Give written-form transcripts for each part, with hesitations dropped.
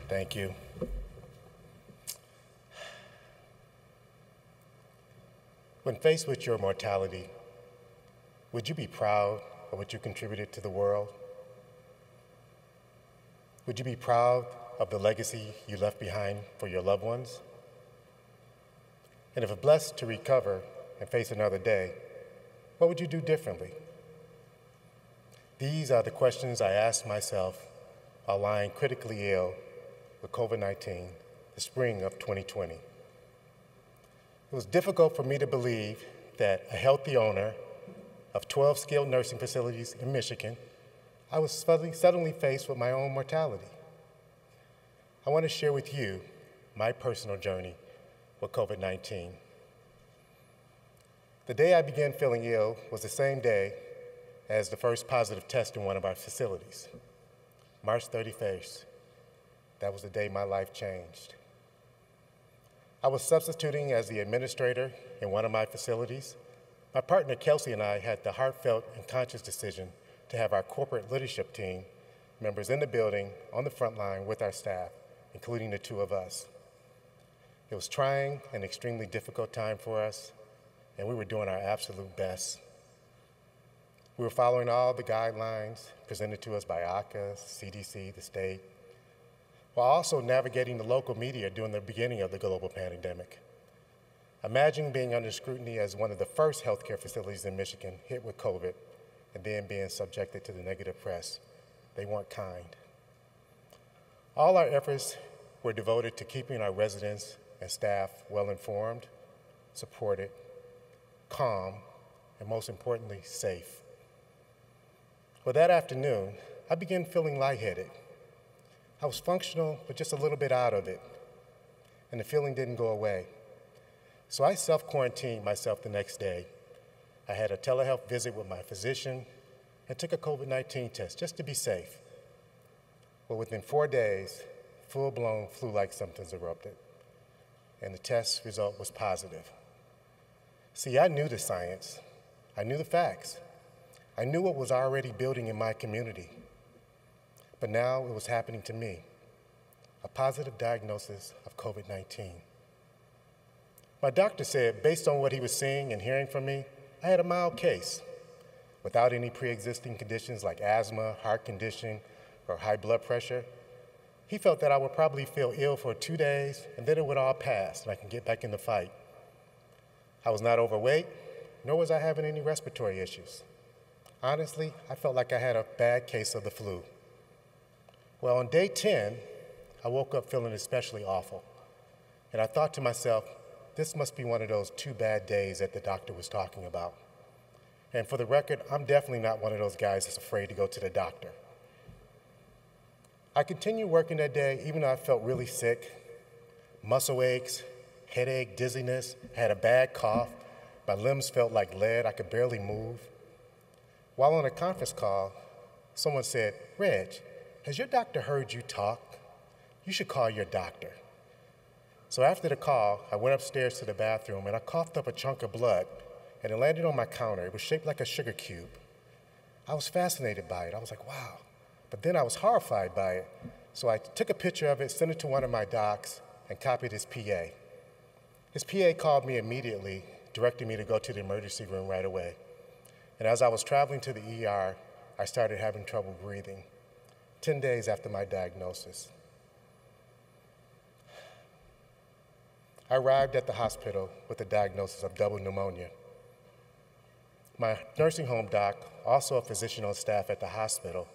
Thank you. When faced with your mortality, would you be proud of what you contributed to the world? Would you be proud of the legacy you left behind for your loved ones? And if blessed to recover and face another day, what would you do differently? These are the questions I asked myself while lying critically ill with COVID-19, the spring of 2020. It was difficult for me to believe that a healthy owner of 12 skilled nursing facilities in Michigan, I was suddenly faced with my own mortality. I want to share with you my personal journey with COVID-19. The day I began feeling ill was the same day as the first positive test in one of our facilities, March 31st. That was the day my life changed. I was substituting as the administrator in one of my facilities. My partner, Kelsey, and I had the heartfelt and conscious decision to have our corporate leadership team members in the building on the front line with our staff, including the two of us. It was trying and extremely difficult time for us, and we were doing our absolute best. We were following all the guidelines presented to us by ACA, CDC, the state, while also navigating the local media during the beginning of the global pandemic. Imagine being under scrutiny as one of the first healthcare facilities in Michigan hit with COVID and then being subjected to the negative press. They weren't kind. All our efforts were devoted to keeping our residents and staff well informed, supported, calm, and most importantly, safe. Well, that afternoon, I began feeling lightheaded. I was functional, but just a little bit out of it, and the feeling didn't go away. So I self-quarantined myself the next day. I had a telehealth visit with my physician and took a COVID-19 test just to be safe. Well, within 4 days, full-blown flu-like symptoms erupted, and the test result was positive. See, I knew the science. I knew the facts. I knew what was already building in my community. But now it was happening to me, a positive diagnosis of COVID-19. My doctor said, based on what he was seeing and hearing from me, I had a mild case without any pre-existing conditions like asthma, heart condition, or high blood pressure. He felt that I would probably feel ill for 2 days and then it would all pass and I can get back in the fight. I was not overweight, nor was I having any respiratory issues. Honestly, I felt like I had a bad case of the flu. Well, on day 10, I woke up feeling especially awful. And I thought to myself, this must be one of those 2 bad days that the doctor was talking about. And for the record, I'm definitely not one of those guys that's afraid to go to the doctor. I continued working that day even though I felt really sick, muscle aches, headache, dizziness, I had a bad cough, my limbs felt like lead, I could barely move. While on a conference call, someone said, "Reg, has your doctor heard you talk? You should call your doctor." So after the call, I went upstairs to the bathroom and I coughed up a chunk of blood and it landed on my counter. It was shaped like a sugar cube. I was fascinated by it. I was like, wow. But then I was horrified by it. So I took a picture of it, sent it to one of my docs, and copied his PA. His PA called me immediately, directing me to go to the emergency room right away. And as I was traveling to the ER, I started having trouble breathing, 10 days after my diagnosis. I arrived at the hospital with a diagnosis of double pneumonia. My nursing home doc, also a physician on staff at the hospital,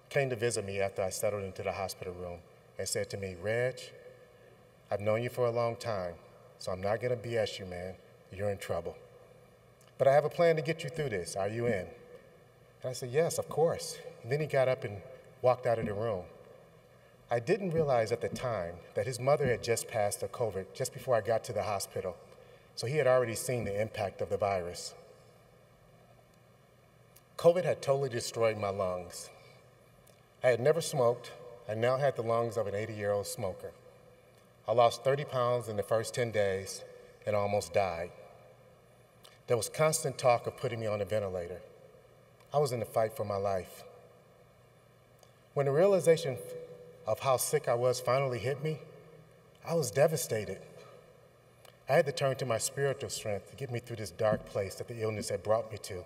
came to visit me after I settled into the hospital room and said to me, "Reg, I've known you for a long time, so I'm not gonna BS you, man. You're in trouble. But I have a plan to get you through this. Are you in?" And I said, "Yes, of course." And then he got up and walked out of the room. I didn't realize at the time that his mother had just passed of COVID just before I got to the hospital, so he had already seen the impact of the virus. COVID had totally destroyed my lungs. I had never smoked. I now had the lungs of an 80-year-old smoker. I lost 30 pounds in the first 10 days and almost died. There was constant talk of putting me on a ventilator. I was in the fight for my life. When the realization of how sick I was finally hit me, I was devastated. I had to turn to my spiritual strength to get me through this dark place that the illness had brought me to,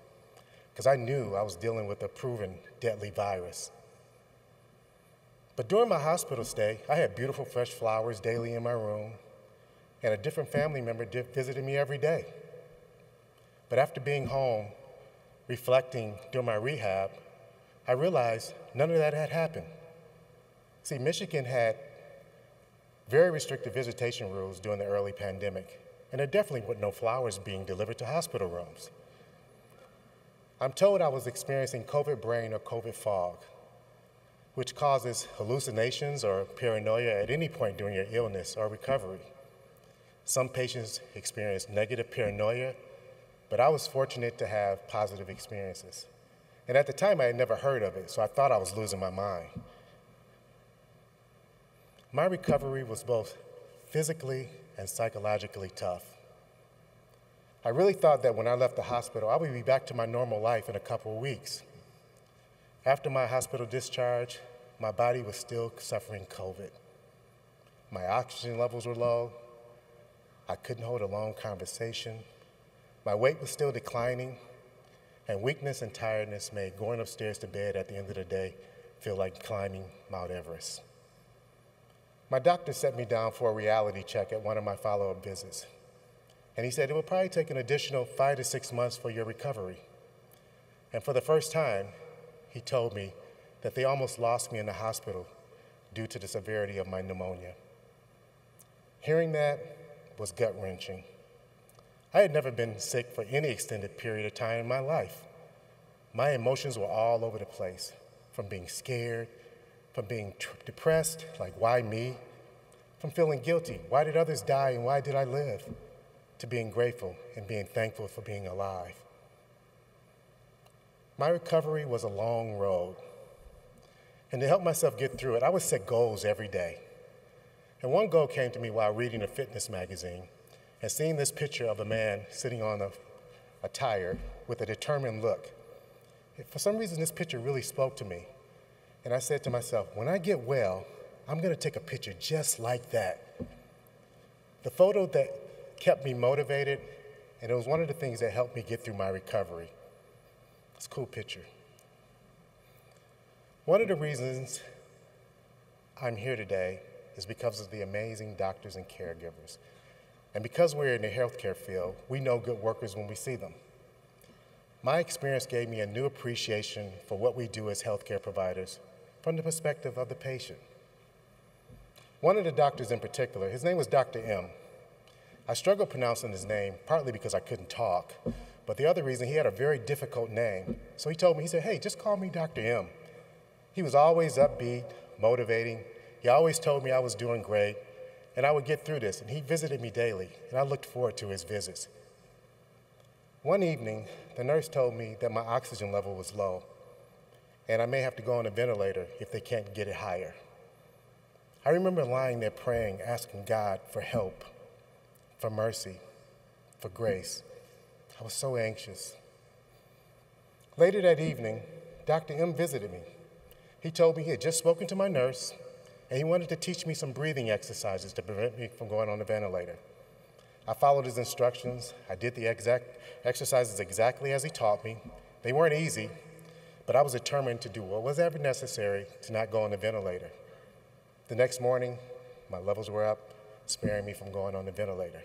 because I knew I was dealing with a proven deadly virus. But during my hospital stay, I had beautiful fresh flowers daily in my room, and a different family member visited me every day. But after being home, reflecting during my rehab, I realized none of that had happened. See, Michigan had very restrictive visitation rules during the early pandemic, and there definitely were no flowers being delivered to hospital rooms. I'm told I was experiencing COVID brain or COVID fog, which causes hallucinations or paranoia at any point during your illness or recovery. Some patients experience negative paranoia, but I was fortunate to have positive experiences. And at the time, I had never heard of it, so I thought I was losing my mind. My recovery was both physically and psychologically tough. I really thought that when I left the hospital, I would be back to my normal life in a couple of weeks. After my hospital discharge, my body was still suffering COVID. My oxygen levels were low. I couldn't hold a long conversation. My weight was still declining, and weakness and tiredness made going upstairs to bed at the end of the day feel like climbing Mount Everest. My doctor set me down for a reality check at one of my follow-up visits, and he said it will probably take an additional 5 to 6 months for your recovery. And for the first time, he told me that they almost lost me in the hospital due to the severity of my pneumonia. Hearing that was gut-wrenching. I had never been sick for any extended period of time in my life. My emotions were all over the place, from being scared, from being depressed, like why me, from feeling guilty, why did others die and why did I live, to being grateful and being thankful for being alive. My recovery was a long road. And to help myself get through it, I would set goals every day. And one goal came to me while reading a fitness magazine and seeing this picture of a man sitting on a tire with a determined look. For some reason, this picture really spoke to me. And I said to myself, when I get well, I'm going to take a picture just like that. The photo that kept me motivated, and it was one of the things that helped me get through my recovery. It's a cool picture. One of the reasons I'm here today is because of the amazing doctors and caregivers. And because we're in the healthcare field, we know good workers when we see them. My experience gave me a new appreciation for what we do as healthcare providers from the perspective of the patient. One of the doctors in particular, his name was Dr. M. I struggled pronouncing his name, partly because I couldn't talk, but the other reason, he had a very difficult name. So he told me, he said, hey, just call me Dr. M. He was always upbeat, motivating. He always told me I was doing great, and I would get through this. And he visited me daily, and I looked forward to his visits. One evening, the nurse told me that my oxygen level was low, and I may have to go on a ventilator if they can't get it higher. I remember lying there praying, asking God for help, for mercy, for grace. I was so anxious. Later that evening, Dr. M visited me. He told me he had just spoken to my nurse, and he wanted to teach me some breathing exercises to prevent me from going on the ventilator. I followed his instructions. I did the exact exercises exactly as he taught me. They weren't easy, but I was determined to do what was ever necessary to not go on the ventilator. The next morning, my levels were up, sparing me from going on the ventilator.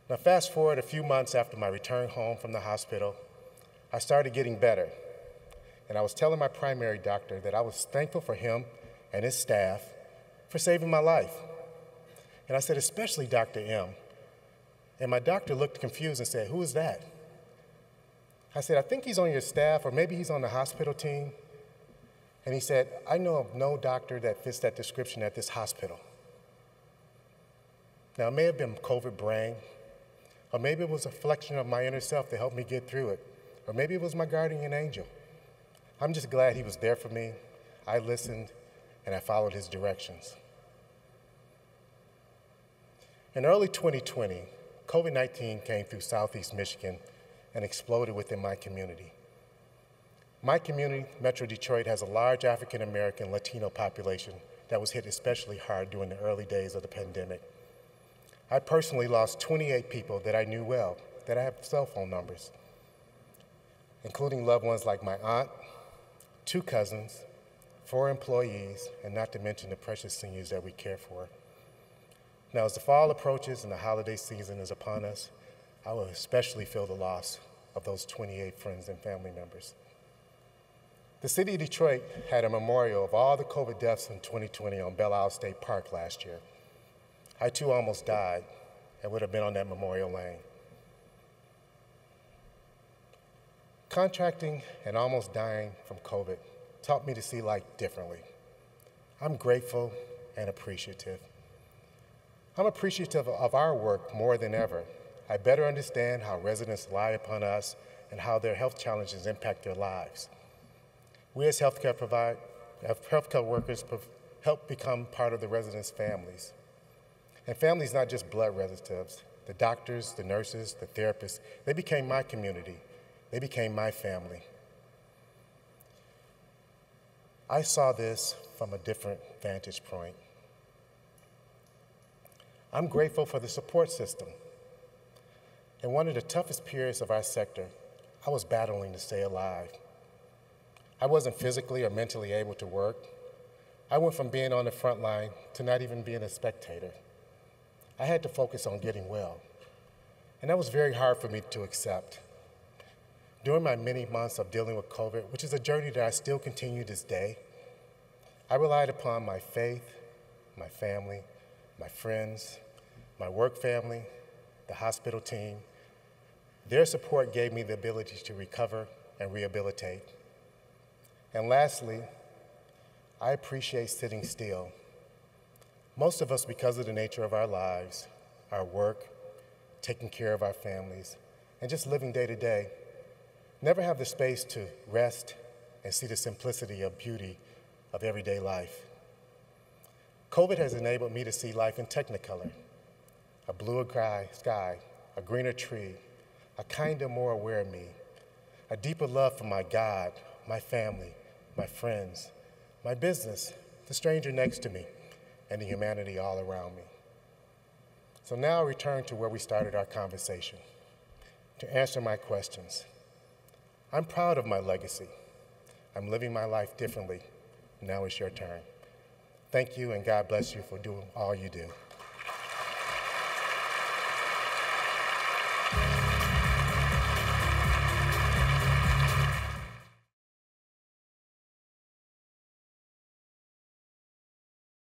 Now, fast forward a few months after my return home from the hospital, I started getting better. And I was telling my primary doctor that I was thankful for him and his staff for saving my life. And I said, especially Dr. M. And my doctor looked confused and said, who is that? I said, I think he's on your staff, or maybe he's on the hospital team. And he said, I know of no doctor that fits that description at this hospital. Now, it may have been COVID brain, or maybe it was a reflection of my inner self that helped me get through it, or maybe it was my guardian angel. I'm just glad he was there for me. I listened, and I followed his directions. In early 2020, COVID-19 came through Southeast Michigan and exploded within my community. My community, Metro Detroit, has a large African American Latino population that was hit especially hard during the early days of the pandemic. I personally lost 28 people that I knew well, that I have cell phone numbers, including loved ones like my aunt, 2 cousins, 4 employees, and not to mention the precious seniors that we care for. Now, as the fall approaches and the holiday season is upon us, I will especially feel the loss of those 28 friends and family members. The city of Detroit had a memorial of all the COVID deaths in 2020 on Belle Isle State Park last year. I too almost died and would have been on that memorial lane. Contracting and almost dying from COVID taught me to see life differently. I'm grateful and appreciative. I'm appreciative of our work more than ever. I better understand how residents rely upon us and how their health challenges impact their lives. We as healthcare workers help become part of the residents' families. And families, not just blood relatives. The doctors, the nurses, the therapists, they became my community. They became my family. I saw this from a different vantage point. I'm grateful for the support system. In one of the toughest periods of our sector, I was battling to stay alive. I wasn't physically or mentally able to work. I went from being on the front line to not even being a spectator. I had to focus on getting well. And that was very hard for me to accept. During my many months of dealing with COVID, which is a journey that I still continue this day, I relied upon my faith, my family, my friends, my work family, the hospital team. Their support gave me the ability to recover and rehabilitate. And lastly, I appreciate sitting still. Most of us, because of the nature of our lives, our work, taking care of our families, and just living day to day, never have the space to rest and see the simplicity of beauty of everyday life. COVID has enabled me to see life in Technicolor, a bluer sky, a greener tree, a kinder, more aware me, a deeper love for my God, my family, my friends, my business, the stranger next to me, and the humanity all around me. So now I return to where we started our conversation, to answer my questions. I'm proud of my legacy. I'm living my life differently. Now it's your turn. Thank you, and God bless you for doing all you do.